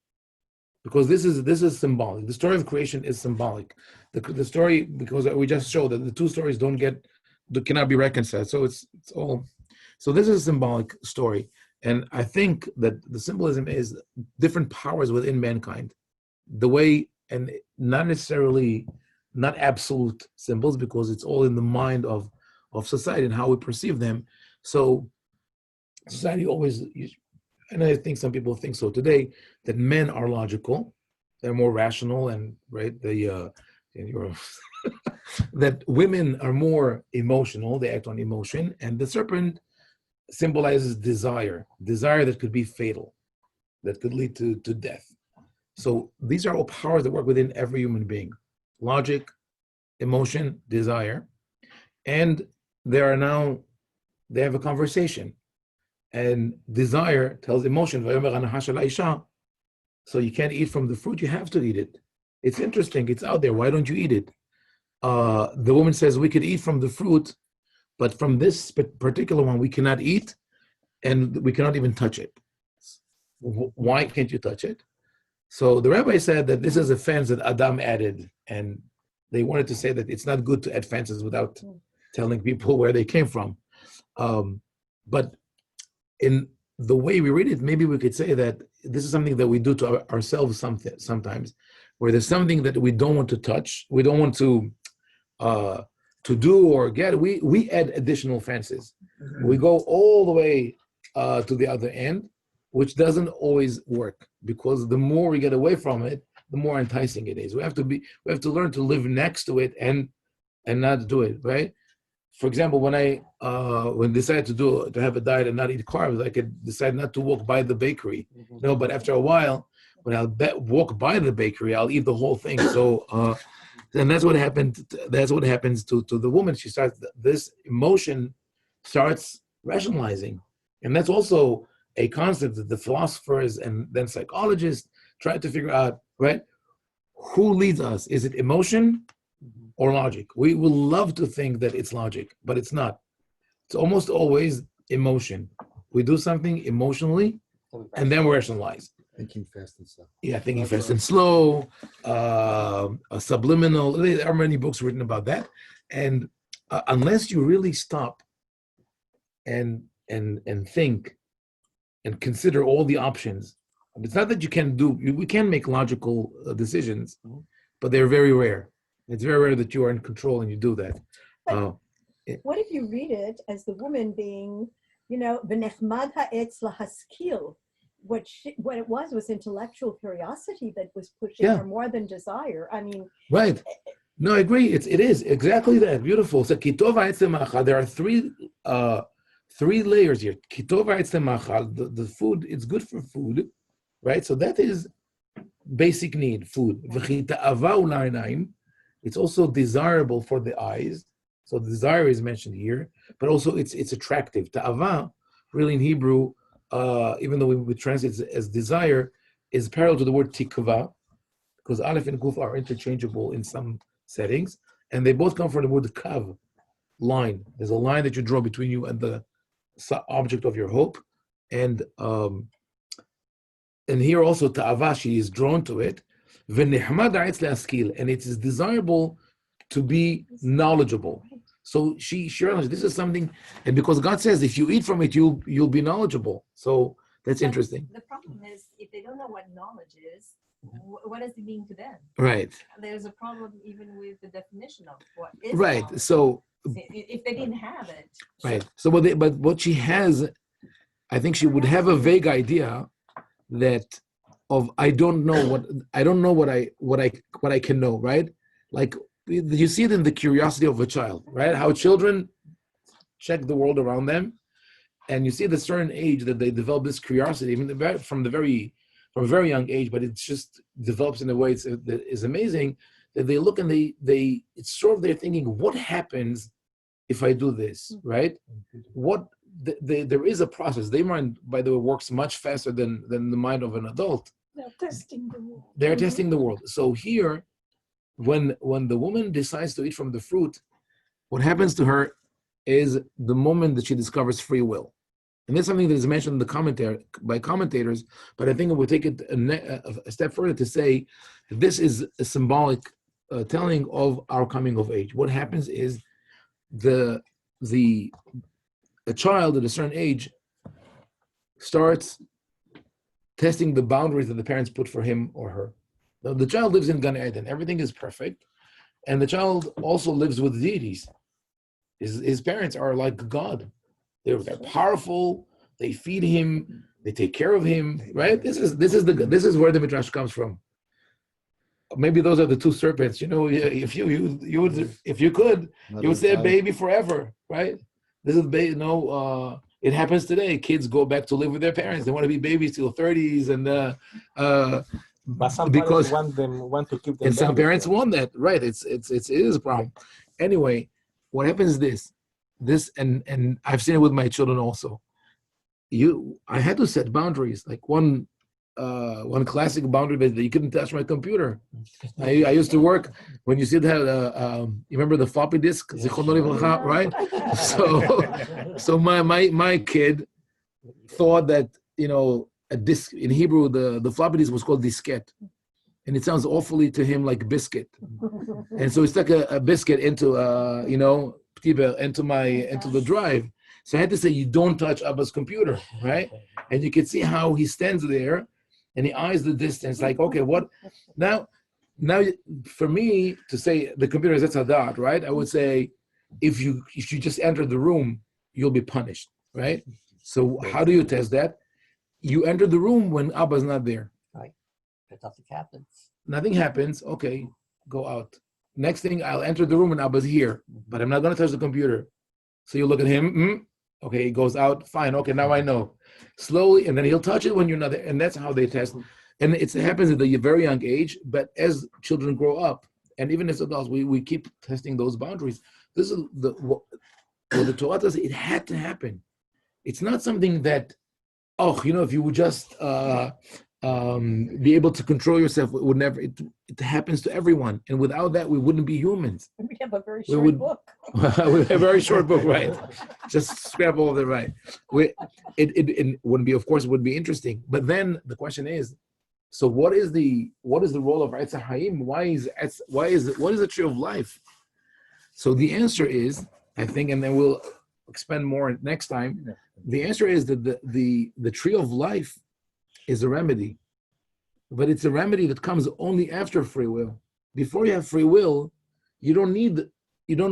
because this is symbolic. The story of creation is symbolic. The story, because we just showed that the two stories cannot be reconciled. So it's all. So this is a symbolic story, and I think that the symbolism is different powers within mankind. The way, and not necessarily not absolute symbols, because it's all in the mind of society and how we perceive them. So society always, and I think some people think so today, that men are logical, they're more rational, and right, that women are more emotional, they act on emotion, and the serpent symbolizes desire that could be fatal, that could lead to death. So these are all powers that work within every human being: logic, emotion, desire, and they have a conversation. And desire tells emotion, so you can't eat from the fruit, you have to eat it. It's interesting, it's out there, why don't you eat it? The woman says, we could eat from the fruit, but from this particular one, we cannot eat, and we cannot even touch it. Why can't you touch it? So the rabbi said that this is a fence that Adam added, and they wanted to say that it's not good to add fences without telling people where they came from. But in the way we read it, maybe we could say that this is something that we do to ourselves sometimes, where there's something that we don't want to touch, we don't want to do or get. We add additional fences. We go all the way to the other end, which doesn't always work, because the more we get away from it, the more enticing it is. We have to learn to live next to it and and not do it, right? For example, when I decided to have a diet and not eat carbs, I could decide not to walk by the bakery. No, but after a while, when I'll walk by the bakery, I'll eat the whole thing. So, and that's what happened. That's what happens to the woman. She starts, this emotion starts rationalizing, and that's also a concept that the philosophers and then psychologists try to figure out. Right? Who leads us? Is it emotion or logic? We will love to think that it's logic, but it's not. It's almost always emotion. We do something emotionally, and then we rationalize. Thinking fast and slow. Yeah, thinking fast and slow, a subliminal. There are many books written about that, and unless you really stop and think and consider all the options, it's not that you can do. We can make logical decisions, but they're very rare. It's very rare that you are in control and you do that. What if you read it as the woman being, v'nechmad ha'etz lahaskil? What it was intellectual curiosity that was pushing her more than desire. I mean, right? No, I agree. It is exactly that. Beautiful. So kitov ha'etzem machal. There are three layers here. Kitov ha'etzem machal. The food. It's good for food, right? So that is basic need, food. V'chita'ava u'la'inayim. It's also desirable for the eyes. So the desire is mentioned here, but also it's attractive. Ta'ava, really in Hebrew, even though we translate it as desire, is parallel to the word tikva, because aleph and kuf are interchangeable in some settings, and they both come from the word kav, line. There's a line that you draw between you and the object of your hope, and here also ta'ava, she is drawn to it. And it is desirable to be knowledgeable. So she realized this is something, and because God says if you eat from it, you'll be knowledgeable. So that's interesting. The problem is if they don't know what knowledge is, what does it mean to them? Right. There's a problem even with the definition of what is right. knowledge. So if they didn't have it. Right. So but what she has, I think she would have a vague idea that of I don't know what I can know, right? Like you see it in the curiosity of a child, right? How children check the world around them, and you see at a certain age that they develop this curiosity, even from a very young age, but it just develops in a way that is amazing. That they look and it's sort of they're thinking, what happens if I do this, right? There is a process. Their mind, by the way, works much faster than the mind of an adult. They're testing the world. They're testing the world. So here, when the woman decides to eat from the fruit, what happens to her is the moment that she discovers free will. And that's something that is mentioned in the commentary by commentators, but I think it would take it a step further to say that this is a symbolic telling of our coming of age. What happens is a child at a certain age starts testing the boundaries that the parents put for him or her. Now, the child lives in Gan Eden. Everything is perfect. And the child also lives with deities. His parents are like God. They're powerful. They feed him. They take care of him. Right? This is where the Midrash comes from. Maybe those are the two serpents. If you could, you would say a baby forever. Right? This is it happens today. Kids go back to live with their parents. They want to be babies till 30s, and but some because parents want to keep them. And some parents want that, right? It is a problem. Anyway, what happens is this, and I've seen it with my children also. I had to set boundaries. Like one classic boundary that you couldn't touch my computer. I used to work when you see that. You remember the floppy disk, right? So my kid thought that a disk in Hebrew, the floppy disk was called diskette, and it sounds awfully to him like biscuit, and so he stuck a biscuit into into the drive. So I had to say, you don't touch Abba's computer, right? And you can see how he stands there, and he eyes the distance, like, okay, what now? For me to say the computer is Zetzadat, right? I would say, if you just enter the room, you'll be punished, right? So how do you test that? You enter the room when Abba's not there. Right. But nothing happens. Nothing happens. Okay, go out. Next thing, I'll enter the room and Abba's here, but I'm not going to touch the computer. So you look at him. Okay, he goes out. Fine. Okay, now I know. Slowly, and then he'll touch it when you're not there, and that's how they test. And it happens at a very young age. But as children grow up, and even as adults, we keep testing those boundaries. This is what the Torah does. It had to happen. It's not something that, if you would just be able to control yourself, it would never. It happens to everyone, and without that, we wouldn't be humans. We have a very short book. We have a very short book, right? Just scrap all of it, right? It wouldn't be, of course, it would be interesting. But then the question is, so what is the role of Etz Haim? What is the tree of life? So the answer is, I think, and then we'll expand more next time. The answer is that the tree of life is a remedy, but it's a remedy that comes only after free will. Before you have free will, you don't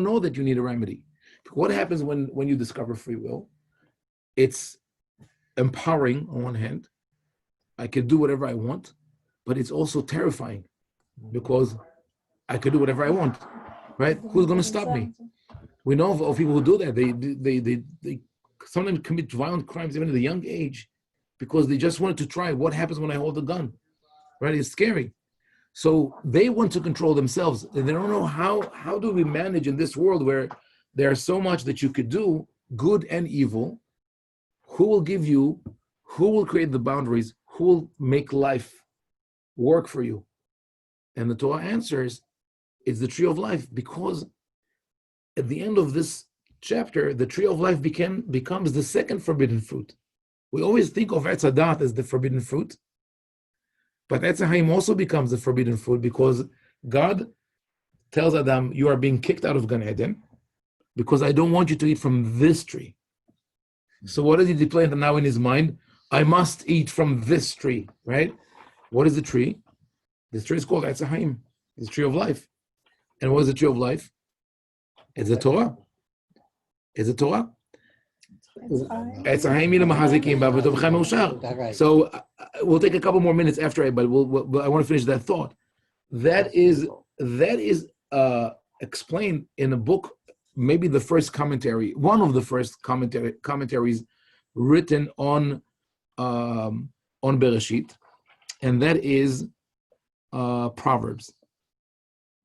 know that you need a remedy. What happens when you discover free will? It's empowering on one hand. I can do whatever I want, but it's also terrifying because I could do whatever I want, right? Who's going to stop me? We know of people who do that. They sometimes commit violent crimes even at a young age because they just wanted to try what happens when I hold a gun, right? It's scary. So they want to control themselves. They don't know how do we manage in this world where there's so much that you could do, good and evil. Who will create the boundaries? Who will make life work for you? And the Torah answers, it's the tree of life, because at the end of this chapter, the tree of life becomes the second forbidden fruit. We always think of Etz Hadat as the forbidden fruit, but Etz Haim also becomes the forbidden fruit because God tells Adam, you are being kicked out of Gan Eden because I don't want you to eat from this tree. So what does he display now in his mind? I must eat from this tree, right? What is the tree? This tree is called Etz Haim. It's the tree of life. And what is the tree of life? It's the Torah. It's the Torah. So we'll take a couple more minutes after, but I want to finish that thought. That is explained in a book, maybe the first commentary, one of the first commentaries written on Bereshit, and that is Proverbs.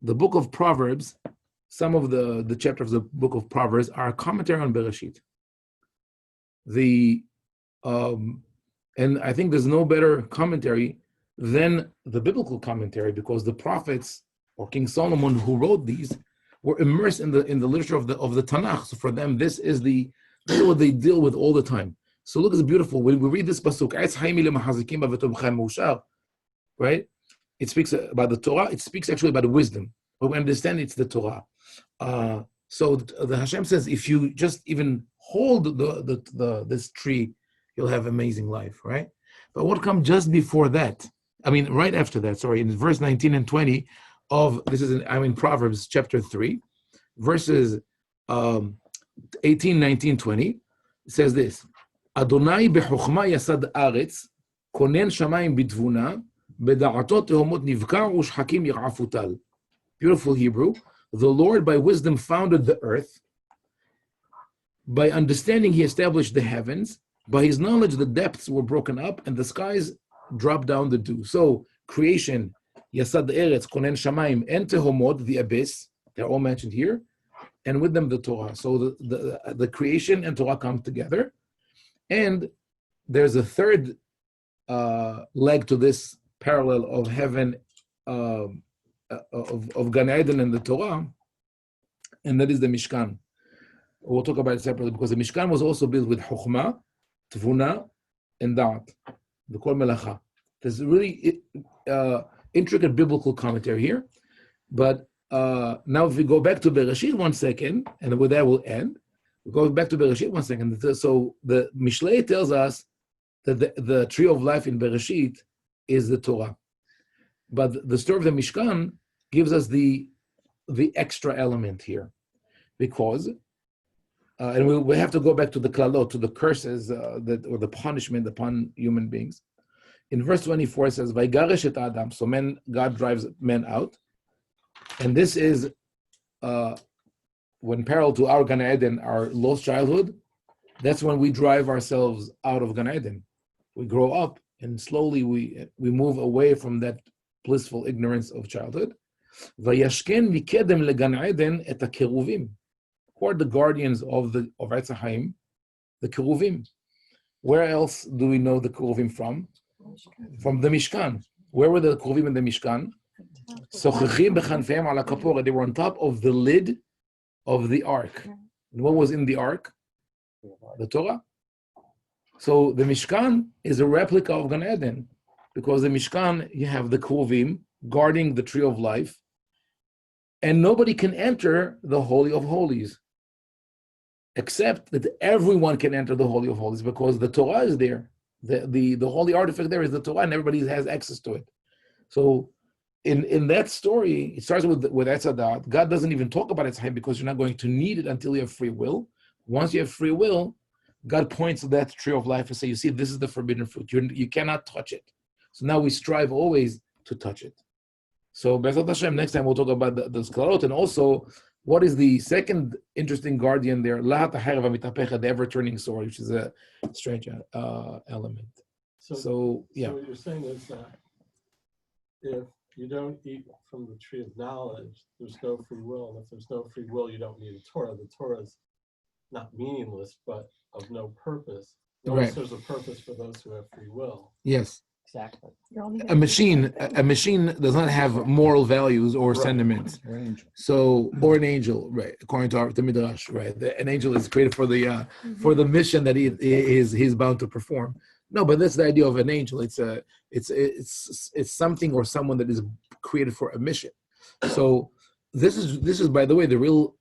The book of Proverbs. Some of the chapters of the book of Proverbs are a commentary on Bereshit. And I think there's no better commentary than the biblical commentary, because the prophets or King Solomon who wrote these were immersed in the literature of the Tanakh. So for them, this is what they deal with all the time. So look, it's beautiful. When we read this pasuk, right? It speaks about the Torah. It speaks actually about the wisdom. But we understand it's the Torah. So the Hashem says, if you just even hold this tree, you'll have amazing life, right? But what comes just before that? Right after that, in verse 19 and 20 of, Proverbs chapter 3, verses 18, 19, 20, it says this, Adonai b'chokhma yasad aretz, konen shamayim b'tvuna, b'da'atot tehomot nivkar u'shhakim yir'afutal. Beautiful Hebrew. The Lord by wisdom founded the earth. By understanding he established the heavens. By his knowledge the depths were broken up and the skies dropped down the dew. So creation, Yasad Eretz, Konen Shamayim, and Tehomot, the abyss, they're all mentioned here. And with them the Torah. So the creation and Torah come together. And there's a third leg to this parallel of heaven, of Gan Eden and the Torah, and that is the Mishkan. We'll talk about it separately, because the Mishkan was also built with Chokhmah, Tvuna, and Da'at, the Kol Melacha. There's really intricate biblical commentary here. But now if we go back to Bereshit 1 second, and with that we'll end. We go back to Bereshit 1 second. So the Mishlei tells us that the tree of life in Bereshit is the Torah. But the story of the Mishkan gives us the extra element here, because, and we have to go back to the klalot, to the curses, or the punishment upon human beings. In verse 24 it says, "Vaygaresh et Adam," so God drives men out. And this is when parallel to our Gan Eden, our lost childhood, that's when we drive ourselves out of Gan Eden. We grow up and slowly we move away from that blissful ignorance of childhood. Vayashken mikedem legan Eden et hakeruvim. Who are the guardians of Eitz Haim? The keruvim. Where else do we know the keruvim from? From the Mishkan. Where were the keruvim in the Mishkan? Sochachim bechanfeim ala kapora. They were on top of the lid of the ark. And what was in the ark? The Torah. So the Mishkan is a replica of Gan Eden, because the Mishkan, you have the keruvim guarding the tree of life, and nobody can enter the Holy of Holies, except that everyone can enter the Holy of Holies because the Torah is there. The holy artifact there is the Torah, and everybody has access to it. So in that story, it starts with Etz Hadat. God doesn't even talk about Etz Haim because you're not going to need it until you have free will. Once you have free will, God points to that tree of life and say, you see, this is the forbidden fruit. You cannot touch it. So now we strive always to touch it. So B'ezrat Hashem, next time we'll talk about the Sklarot, and also what is the second interesting guardian there, Lahat HaHerev HaMitapecha, the ever-turning sword, which is a strange element. So what you're saying is that if you don't eat from the tree of knowledge, there's no free will. And if there's no free will, you don't need a Torah. The Torah is not meaningless, but of no purpose. Notice there's a purpose for those who have free will. Yes. Exactly. A machine does not have moral values or sentiments. Or an angel. So, or an angel, right? According to the Midrash, right? An angel is created for the mission that he's bound to perform. No, but that's the idea of an angel. It's something or someone that is created for a mission. So this is by the way the real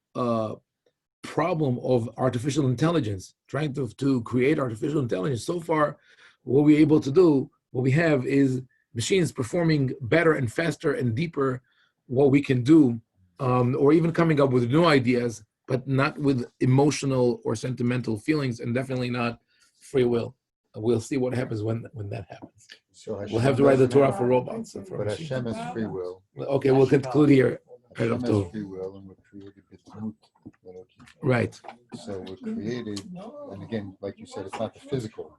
problem of artificial intelligence. Trying to create artificial intelligence. So far, what we're able to do. What we have is machines performing better and faster and deeper what we can do, or even coming up with new ideas, but not with emotional or sentimental feelings, and definitely not free will. We'll see what happens when that happens. So We'll have to write the Torah for robots. And for But machines. Hashem has free will. Okay, we'll conclude here. Hashem has free will, and we're created b'tzmut Elokim. Right. So we're created, and again, like you said, it's not the physical.